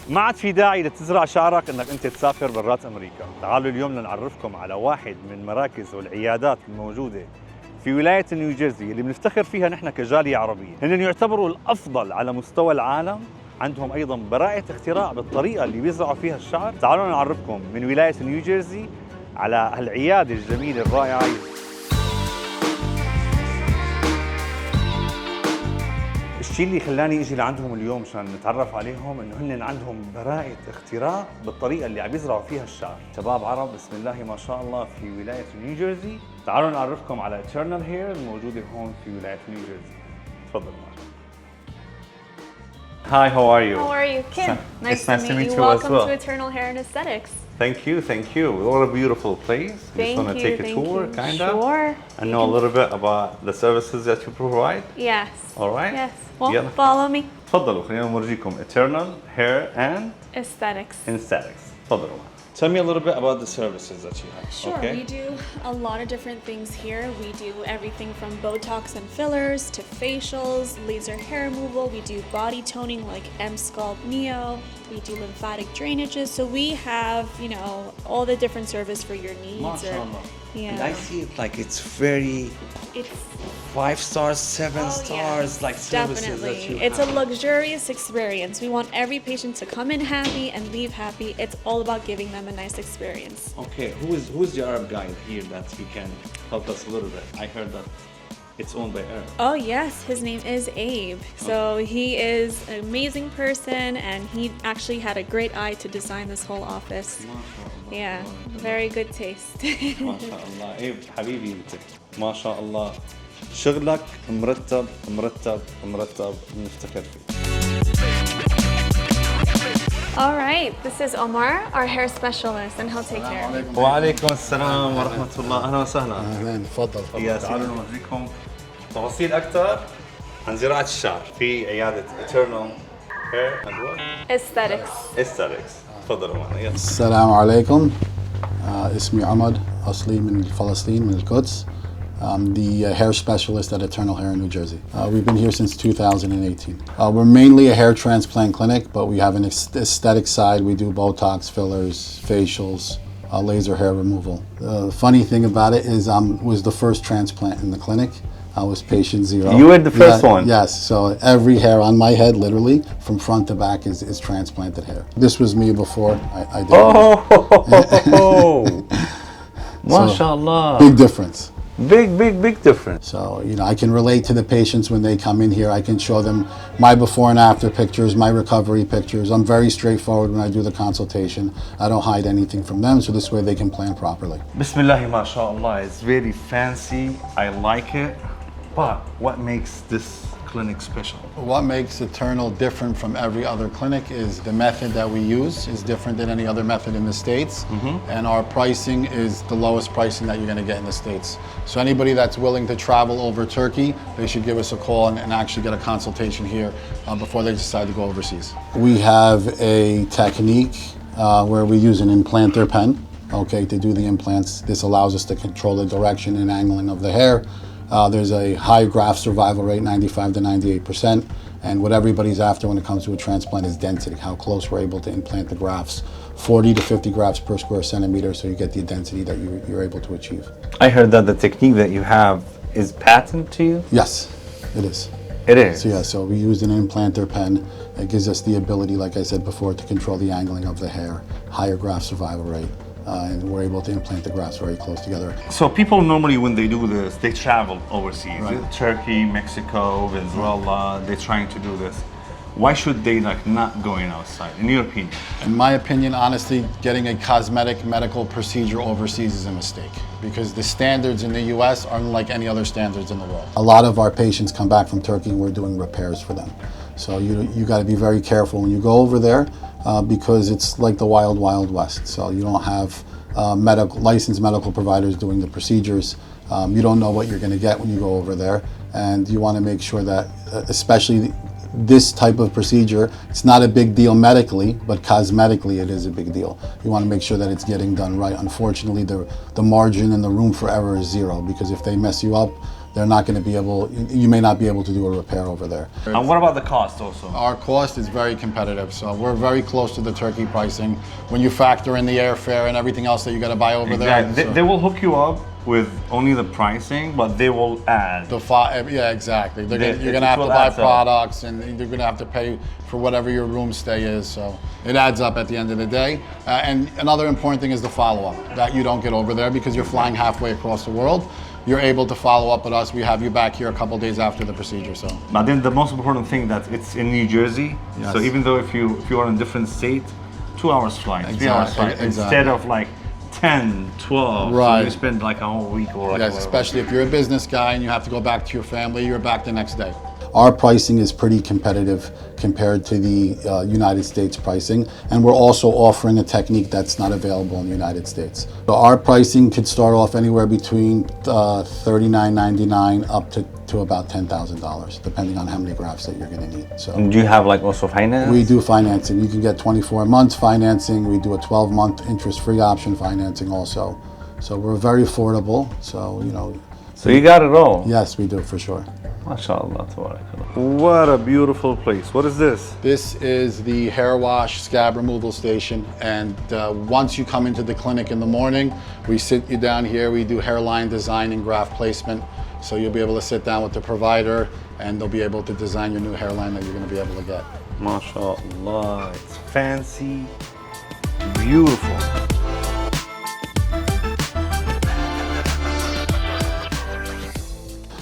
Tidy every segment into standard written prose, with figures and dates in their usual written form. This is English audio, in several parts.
ما عاد في داعي لتزرع شعرك انك انت تسافر برات امريكا. تعالوا اليوم لنعرفكم على واحد من مراكز والعيادات الموجوده في ولاية نيوجيرسي اللي بنفتخر فيها نحن كجالية عربية. هن يعتبروا الافضل على مستوى العالم، عندهم ايضا براءة اختراع بالطريقة اللي بيزرعوا فيها الشعر. تعالوا نعرفكم من ولاية نيوجيرسي على هالعيادة الجميلة الرائعة. الشيء اللي خلاني اجي لعندهم اليوم مشان نتعرف عليهم انه هن عندهم براءة اختراع بالطريقة اللي عم يزرعوا فيها الشعر. شباب عرب بسم الله ما شاء الله في ولاية نيوجيرسي. تعالوا نعرفكم على eternal hair الموجودة هون في ولاية نيوجيرسي. تفضلوا معنا. Hi, how are you? How are you, Kim? Nice to meet you Welcome as well. to Eternal Hair and Aesthetics. Thank you. What a beautiful place. We just want to take a tour, kind of. Sure. And know a little bit about the services that you provide. Yes. All right. Yes. Well, يلا. follow me. تفضلوا خلينا نورجيكم eternal hair and Aesthetics. aesthetics. تفضلوا. Tell me a little bit about the services that you have. Sure, Okay. we do a lot of different things here. We do everything from Botox and fillers to facials, laser hair removal. We do body toning like M-Sculpt Neo. We do lymphatic drainages. So we have, you know, all the different service for your needs. MashaAllah. Yeah. And I see it like it's very It's 5 stars, 7 Oh, stars, yes, like services definitely. that you It's have. a luxurious experience. We want every patient to come in happy and leave happy. It's all about giving them a nice experience. Okay. Who's the Arab guy here that you can help us a little bit? I heard that it's owned by Arab. Oh yes, his name is Abe. So he is an amazing person and he actually had a great eye to design this whole office. MashaAllah. Yeah, very good taste. ما شاء الله. ايه حبيبي انت. ما شاء الله. شغلك مرتب نفتخر فيه. All right, this is Omar, our hair specialist, and he'll take care of you. وعليكم السلام ورحمة الله. أهلا وسهلا. اهلا تفضل تعالوا نوريكم تفاصيل أكثر عن زراعة الشعر في عيادة eternal hair and what? Aesthetics. تفضلوا معنا يلا. السلام عليكم. اسمي عمر أصلي من فلسطين من القدس. I'm the hair specialist at Eternal Hair in New Jersey. We've been here since 2018. We're mainly a hair transplant clinic, but we have an aesthetic side. We do Botox, fillers, facials, laser hair removal. The funny thing about it is I was the first transplant in the clinic. I was patient 0. You were the first one? Yes, so every hair on my head, literally, from front to back is transplanted hair. This was me before I did MashaAllah. Big difference. Big difference. So, you know, I can relate to the patients when they come in here. I can show them my before and after pictures, my recovery pictures. I'm very straightforward when I do the consultation. I don't hide anything from them, so this way they can plan properly. Bismillah ma sha Allah. It's very fancy. I like it. But what makes this clinic special? What makes Eternal different from every other clinic is the method that we use is different than any other method in the States. And our pricing is the lowest pricing that you're going to get in the States. So anybody that's willing to travel over Turkey, they should give us a call and actually get a consultation here before they decide to go overseas. We have a technique where we use an implanter pen, okay, to do the implants. This allows us to control the direction and angling of the hair. There's a high graft survival rate, 95 to 98%, and what everybody's after when it comes to a transplant is density, how close we're able to implant the grafts, 40 to 50 grafts per square centimeter, so you get the density that you're able to achieve. I heard that the technique that you have is patent to you? Yes, it is. It is? So we used an implanter pen. It gives us the ability, like I said before, to control the angling of the hair, higher graft survival rate. And we're able to implant the grafts very close together. So people normally when they do this, they travel overseas. Right. Turkey, Mexico, Venezuela, they're trying to do this. Why should they like not going outside, in your opinion? In my opinion, honestly, getting a cosmetic medical procedure overseas is a mistake because the standards in the US aren't like any other standards in the world. A lot of our patients come back from Turkey and we're doing repairs for them. So you got to be very careful when you go over there because it's like the wild west. So you don't have licensed medical providers doing the procedures. You don't know what you're going to get when you go over there, and you want to make sure that, especially this type of procedure, it's not a big deal medically, but cosmetically it is a big deal. You want to make sure that it's getting done right. Unfortunately, the margin and the room for error is 0 because if they mess you up, they're not going to be able, you may not be able to do a repair over there. And what about the cost also? Our cost is very competitive, so we're very close to the Turkey pricing when you factor in the airfare and everything else that you got to buy over there. They will hook you up with only the pricing, but they will add. Yeah, exactly. You're going to have to buy products, and you're going to have to pay for whatever your room stay is. So it adds up at the end of the day. And another important thing is the follow-up that you don't get over there because you're flying halfway across the world. You're able to follow up with us. We have you back here a couple days after the procedure. So. But then the most important thing that it's in Newjersey. Yes. So even though if you are in a different state, 2 hours flight, 3 hours flight, instead of like 10, 12, right. So you spend like a whole week or like yes, especially if you're a business guy and you have to go back to your family, you're back the next day. Our pricing is pretty competitive compared to the United States pricing, and we're also offering a technique that's not available in the United States. So our pricing could start off anywhere between $39.99 up to about $10,000, depending on how many grafts that you're going to need. So, and do you have like also finance? We do financing. You can get 24 months financing. We do a 12-month interest-free option financing also. So we're very affordable. So So you got it all. Yes, we do for sure. MashaAllah, tabarakallah. What a beautiful place. What is this? This is the hair wash scab removal station, and once you come into the clinic in the morning, we sit you down here, we do hairline design and graft placement, so you'll be able to sit down with the provider and they'll be able to design your new hairline that you're going to be able to get. MashaAllah, it's fancy, beautiful.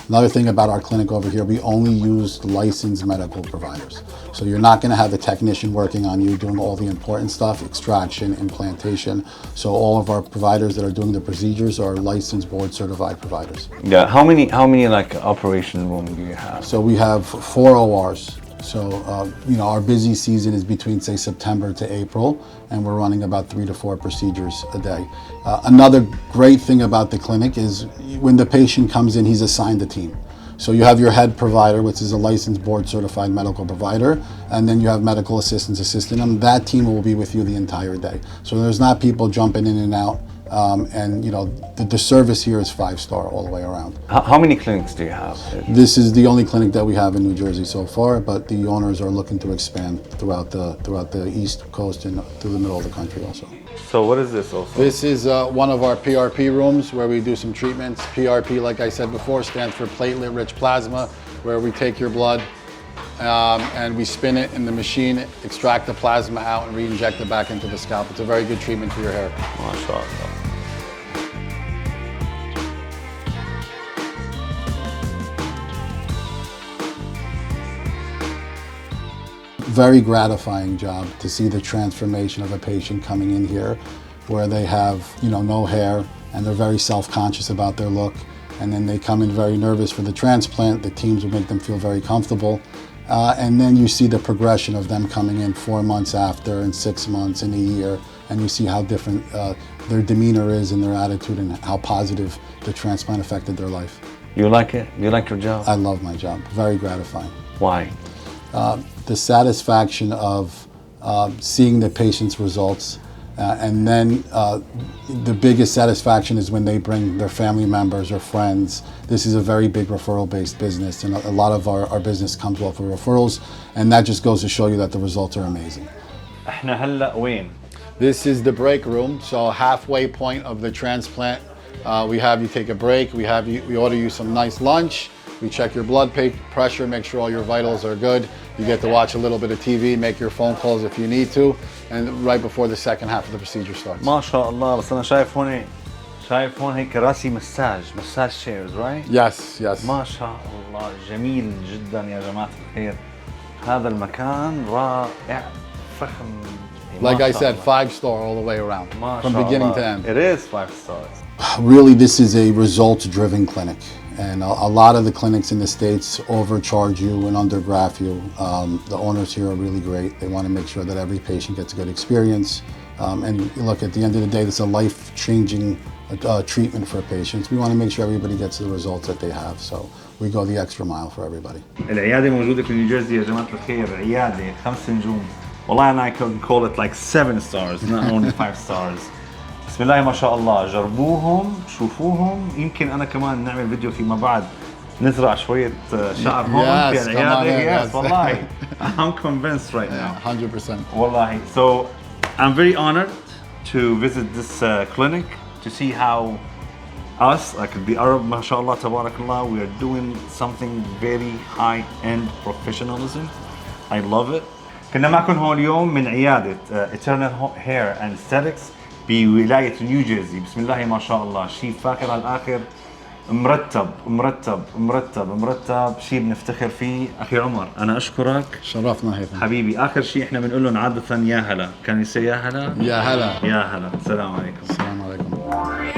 Another thing about our clinic over here, we only use licensed medical providers. So you're not going to have a technician working on you doing all the important stuff, extraction, implantation. So all of our providers that are doing the procedures are licensed board certified providers. Yeah, how many like operation rooms do you have? So we have 4 ORs. So, our busy season is between, say, September to April, and we're running about 3 to 4 procedures a day. Another great thing about the clinic is when the patient comes in, he's assigned a team. So you have your head provider, which is a licensed board certified medical provider, and then you have medical assistants assisting them. That team will be with you the entire day. So there's not people jumping in and out. And the service here is 5-star all the way around. How many clinics do you have? This is the only clinic that we have in New Jersey so far, but the owners are looking to expand throughout the East Coast and through the middle of the country also. So what is this also? This is one of our PRP rooms where we do some treatments. PRP, like I said before, stands for platelet-rich plasma, where we take your blood and we spin it in the machine, extract the plasma out, and re-inject it back into the scalp. It's a very good treatment for your hair. MashaAllah. Very gratifying job to see the transformation of a patient coming in here where they have, no hair and they're very self-conscious about their look. And then they come in very nervous for the transplant. The teams will make them feel very comfortable. And then you see the progression of them coming in 4 months after and 6 months and a year. And you see how different their demeanor is and their attitude and how positive the transplant affected their life. You like it? You like your job? I love my job. Very gratifying. Why? The satisfaction of seeing the patient's results, and then the biggest satisfaction is when they bring their family members or friends. This is a very big referral-based business, and a lot of our business comes off of referrals, and that just goes to show you that the results are amazing. احنا هلا وين؟ This is the break room, so halfway point of the transplant. We have you take a break. We order you some nice lunch. We check your blood pressure, make sure all your vitals are good. You get to watch a little bit of TV, make your phone calls if you need to, and right before the second half of the procedure starts. MashaAllah, بس أنا شايف هون هيك كراسي مساج chairs, right? Yes. ما شاء الله، جميل جدا يا جماعة الخير. هذا المكان رائع، فخم. Like I said, 5-star all the way around, from beginning to end. It is 5 stars. Really, this is a results-driven clinic. And a lot of the clinics in the States overcharge you and undergraft you. The owners here are really great. They want to make sure that every patient gets a good experience. And look, at the end of the day, this is a life-changing treatment for patients. We want to make sure everybody gets the results that they have. So we go the extra mile for everybody. العيادة موجودة في نيوجيرسي يا جماعة الخير. عيادة 5 نجوم. والله I can call it like 7 stars, not only 5 stars. بسم الله ما شاء الله، جربوهم، شوفوهم. يمكن أنا كمان نعمل فيديو فيما بعد نزرع شوية شعر هون Yes, في come العيادة. on in, Yes, yes. والله. I'm convinced right now. 100%. Wallahi. So I'm very honored to visit this clinic to see how us, like the Arab, mashallah, tabarakallah, we are doing something very high-end professionalism. I love it. كنا معكم هون اليوم من عيادة Eternal Hair and Aesthetics بولاية نيوجيرسي. بسم الله ما شاء الله، شيء فاخر على الآخر، مرتب مرتب مرتب مرتب، شيء بنفتخر فيه. أخي عمر أنا أشكرك، شرفنا هيثم. حبيبي. آخر شيء إحنا بنقول لهم عادة يا هلا، كان يسي يا هلا. يا هلا. يا هلا. السلام عليكم. السلام عليكم.